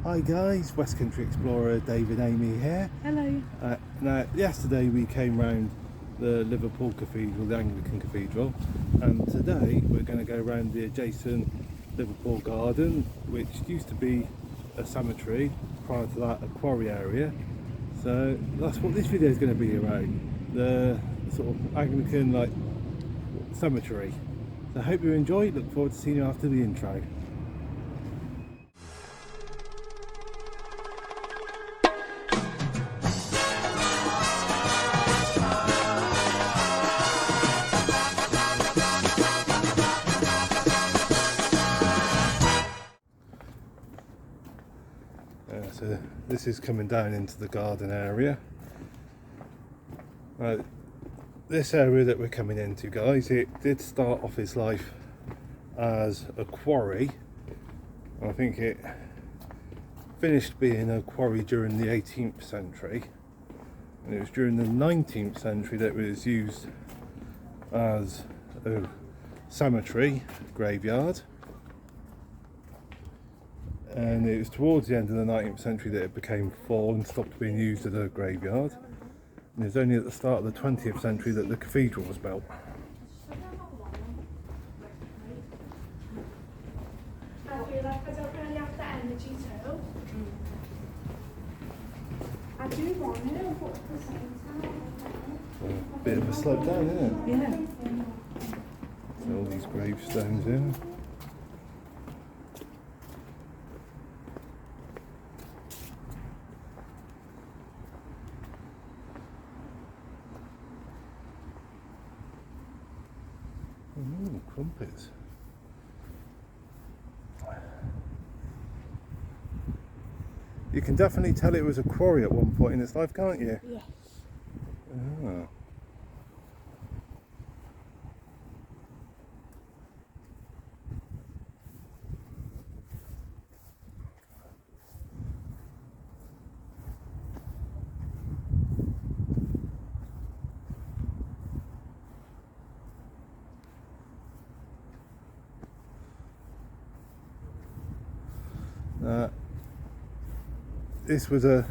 Hi guys, West Country Explorer David Amy here. Hello. Now yesterday we came round the Liverpool Cathedral, the Anglican Cathedral, and today we're going to go around the adjacent Liverpool Garden, which used to be a cemetery, prior to that a quarry area. So that's what this video is going to be around, the sort of Anglican cemetery. So I hope you enjoy, look forward to seeing you after the intro. So this is coming down into the garden area. This area that we're coming into, guys, it did start off its life as a quarry. I think it finished being a quarry during the 18th century, and it was during the 19th century that it was used as a cemetery graveyard. And it was towards the end of the 19th century that it became full and stopped being used as a graveyard. And it was only at the start of the 20th century that the cathedral was built. I feel like I don't really have the energy to. I do want to, but at the same time, A bit of a slope down, isn't it? yeah. So all these gravestones in. Ooh, crumpets. You can definitely tell it was a quarry at one point in its life, can't you? Yes. Ah. This was a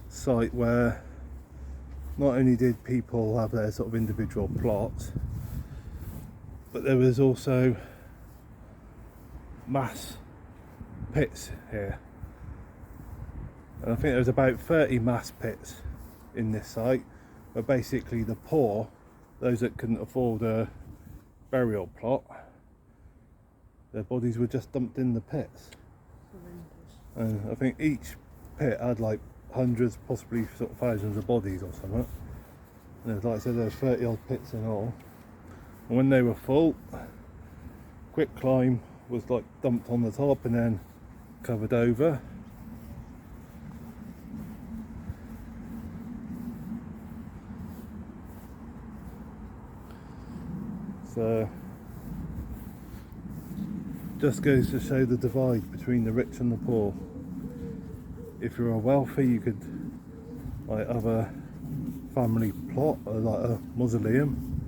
site where not only did people have their sort of individual plots, but there was also mass pits here. And I think there was about 30 mass pits in this site, where basically the poor, those that couldn't afford a burial plot, their bodies were just dumped in the pits. And I think each pit had like hundreds, possibly sort of thousands of bodies or something. And like I said, there was 30 odd pits in all. And when they were full, quick climb was like dumped on the top and then covered over. So just goes to show the divide between the rich and the poor. If you're wealthy, you could like have a family plot or like a mausoleum.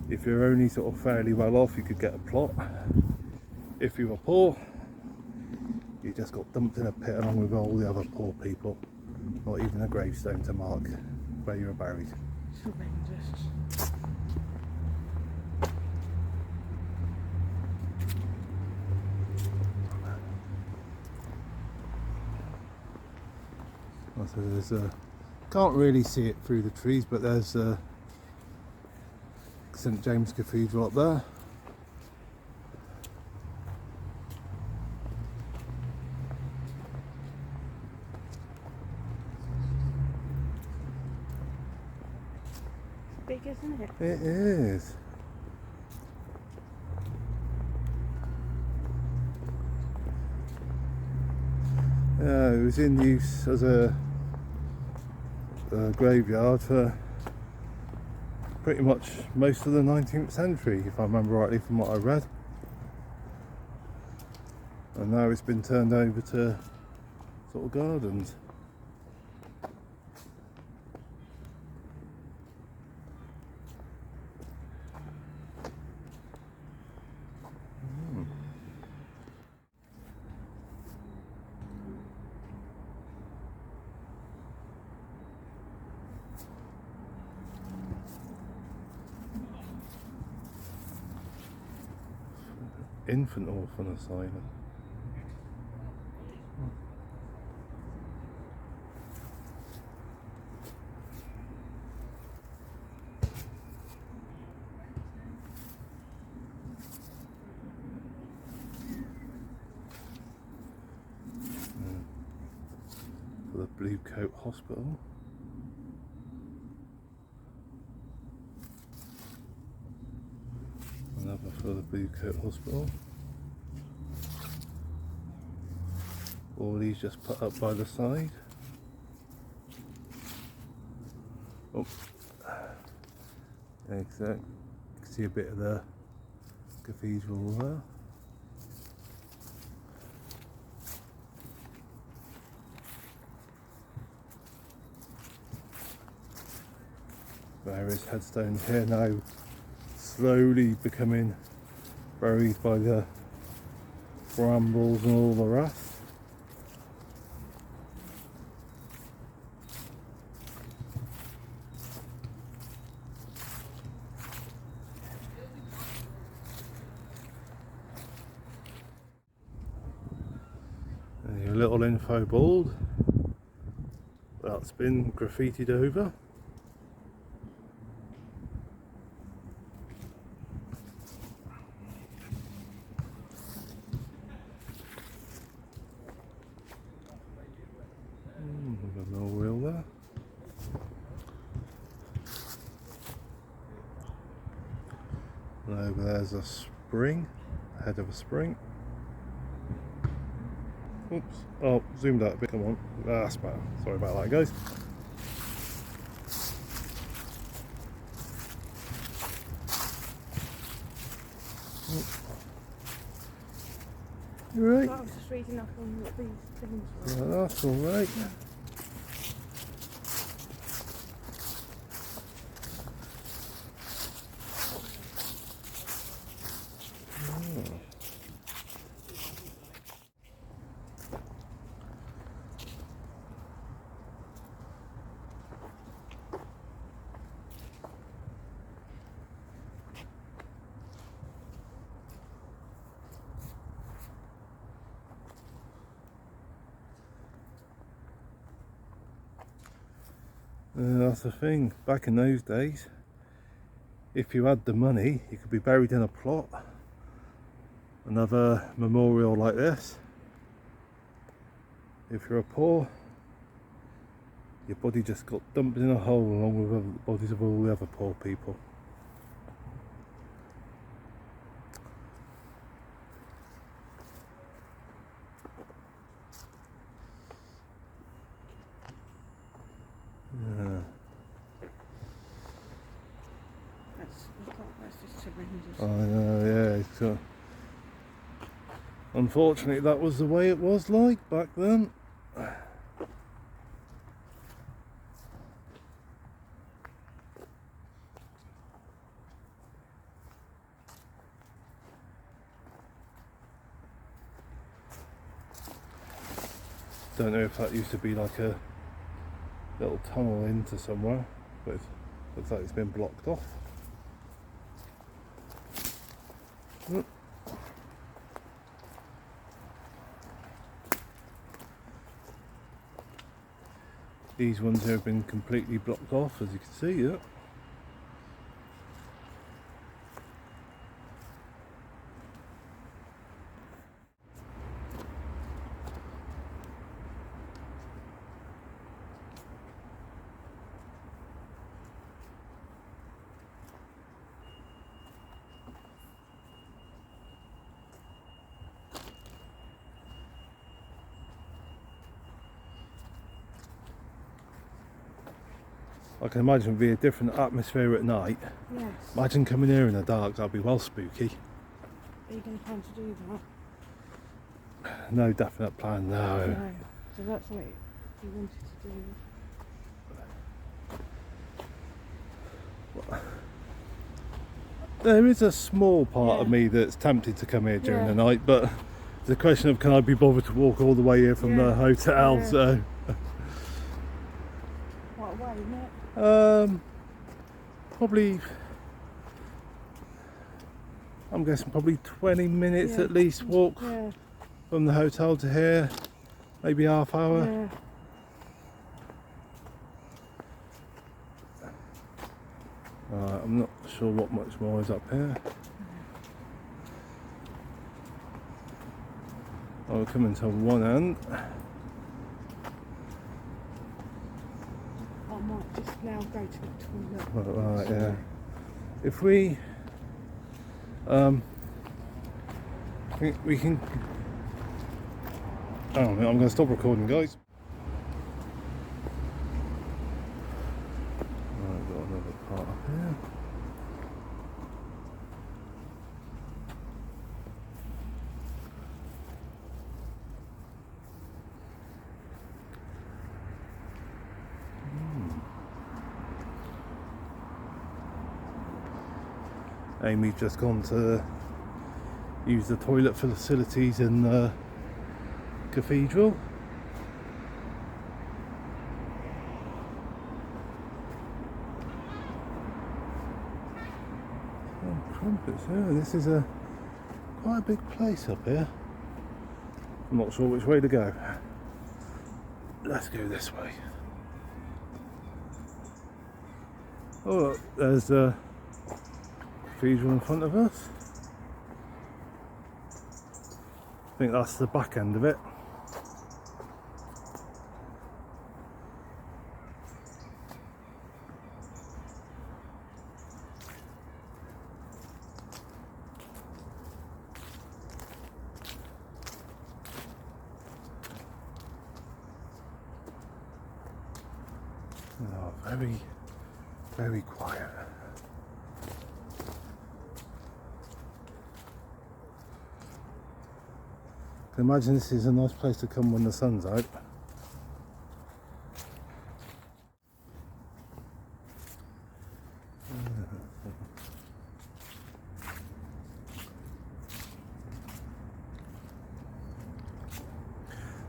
If you're only sort of fairly well off, you could get a plot. If you were poor, you just got dumped in a pit along with all the other poor people. Not even a gravestone to mark where you were buried. It's horrendous. So there's can't really see it through the trees, but there's St James Cathedral up there. It's big, isn't it? It is. Yeah, it was in use as a graveyard for pretty much most of the 19th century, if I remember rightly from what I read. And now it's been turned over to sort of gardens. infant orphan asylum. For the Blue Coat Hospital. Another for the Blue Coat Hospital. All these just put up by the side. Oh, there you can see a bit of the cathedral there. Various headstones here now, slowly becoming buried by the brambles and all the rest. And your little info board that's been graffitied over. There's a wheel there. And over there's a spring, head of a spring. Oops, oh, zoomed out a bit, come on. That's better. Sorry about that, guys. You right? I was just reading up on what these things were. Yeah, that's alright. That's the thing, back in those days, if you had the money, you could be buried in a plot. Another memorial like this. If you're poor, your body just got dumped in a hole along with the bodies of all the other poor people. That's just horrendous. I know, yeah. It's, unfortunately, that was the way it was like back then. Don't know if that used to be like a little tunnel into somewhere, but it looks like it's been blocked off. These ones here have been completely blocked off, as you can see. Yeah. I can imagine it would be a different atmosphere at night. Yes. Imagine coming here in the dark, that'd be well spooky. Are you going to plan to do that? No definite plan, no. No. So that's what you wanted to do. There is a small part of me that's tempted to come here during the night, but it's a question of can I be bothered to walk all the way here from the hotel, so... What a way, isn't it? Probably I'm guessing probably 20 minutes Yeah. at least walk Yeah. from the hotel to here, maybe half hour. Yeah. I'm not sure what much more is up here. We're coming to one end. I might just now go to the toilet. Right, yeah. If we, I think we can. Oh, I'm going to stop recording, guys. Right, got another part up here. Amy's just gone to use the toilet facilities in the cathedral. Oh, trumpets, yeah, this is quite a big place up here. I'm not sure which way to go. Let's go this way. Oh, look, there's the cathedral in front of us. I think that's the back end of it. Oh, very, very quiet. I can imagine this is a nice place to come when the sun's out.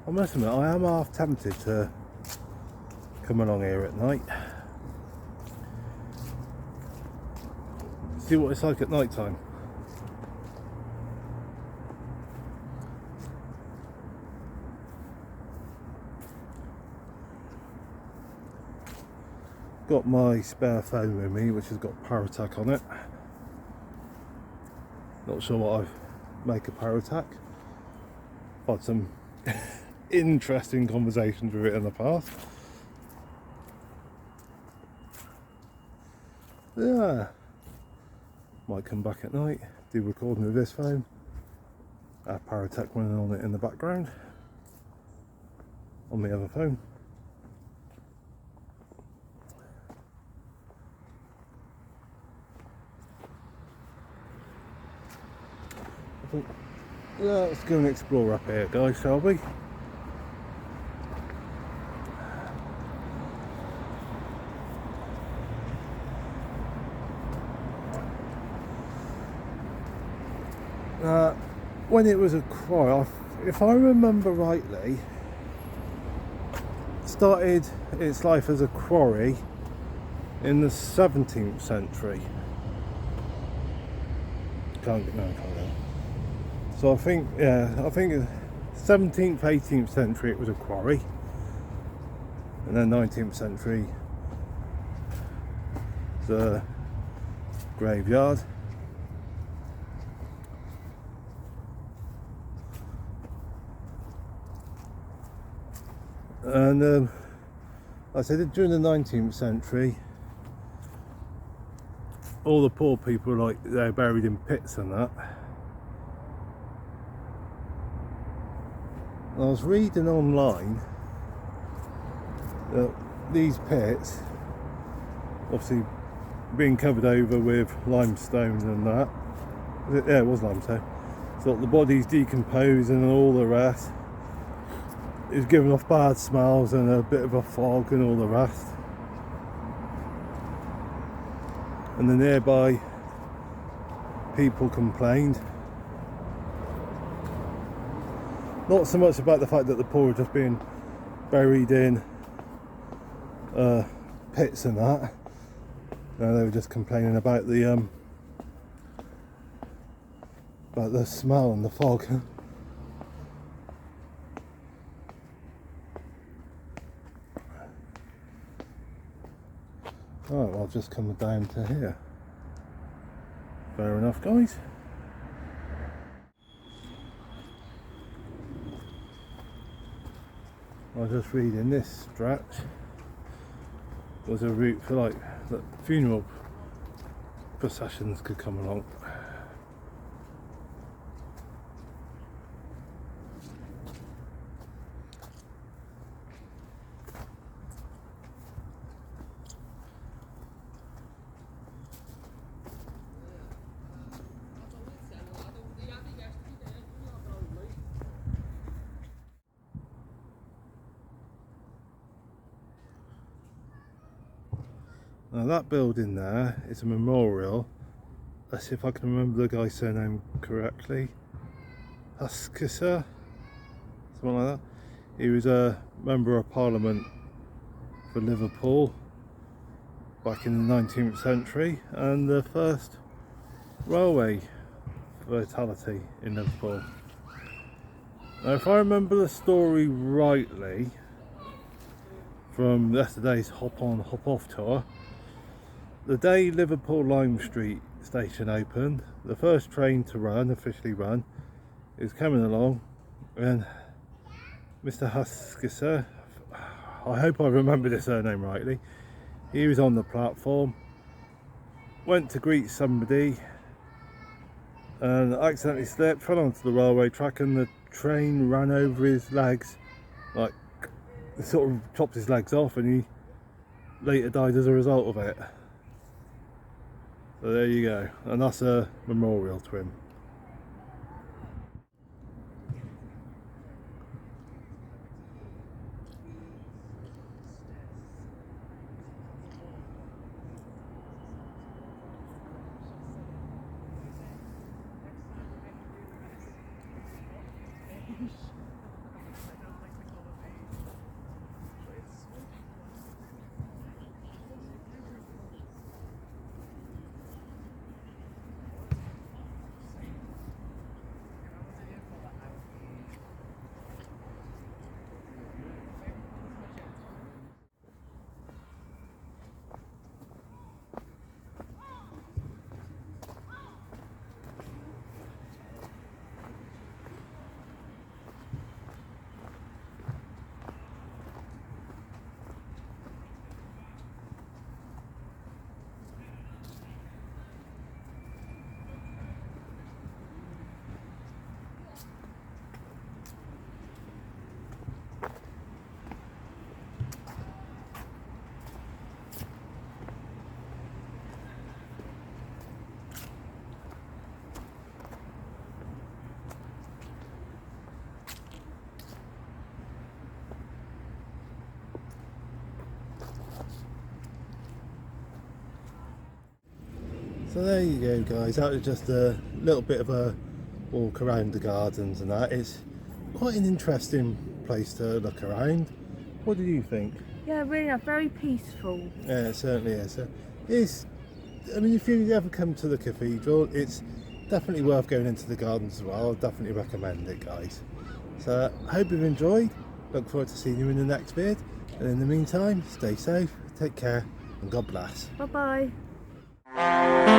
I must admit, I am half tempted to come along here at night. See what it's like at night time. Got my spare phone with me, which has got Parattack on it. Not sure what I make of Parattack. Had some interesting conversations with it in the past. Yeah, might come back at night, do recording with this phone, have Parattack running on it in the background on the other phone. I think, yeah, let's go and explore up here, guys, shall we? When it was a quarry, if I remember rightly, started its life as a quarry in the 17th century. Can't get. So I think 17th, 18th century it was a quarry, and then 19th century the graveyard. And I said during the 19th century, all the poor people, like, they're buried in pits and that. I was reading online that these pits, obviously being covered over with limestone and that, yeah, it was limestone, so the bodies decomposing and all the rest. It was giving off bad smells and a bit of a fog and all the rest. And the nearby people complained. Not so much about the fact that the poor were just being buried in pits and that. No, they were just complaining about the about the smell and the fog. Oh, well, I've just come down to here. Fair enough, guys. I was just reading this stretch was a route for like that funeral processions could come along. Now that building there is a memorial. Let's see if I can remember the guy's surname correctly. Huskisser, something like that. He was a member of Parliament for Liverpool back in the 19th century and the first railway fatality in Liverpool. Now if I remember the story rightly from yesterday's hop on hop off tour, the day Liverpool Lime Street station opened, the first train to run, officially run, is coming along, and Mr. Huskisser, I hope I remember his surname rightly, he was on the platform, went to greet somebody, and accidentally slipped, fell onto the railway track, and the train ran over his legs, like, it sort of chopped his legs off, and he later died as a result of it. So there you go, and that's a memorial to him. So there you go, guys, that was just a little bit of a walk around the gardens and that. It's quite an interesting place to look around. What do you think? Yeah, really nice, very peaceful. Yeah, it certainly is. I mean, if you ever come to the cathedral, it's definitely worth going into the gardens as well. I'll definitely recommend it, guys. So I hope you've enjoyed. Look forward to seeing you in the next vid. And in the meantime, stay safe, take care, and God bless. Bye bye.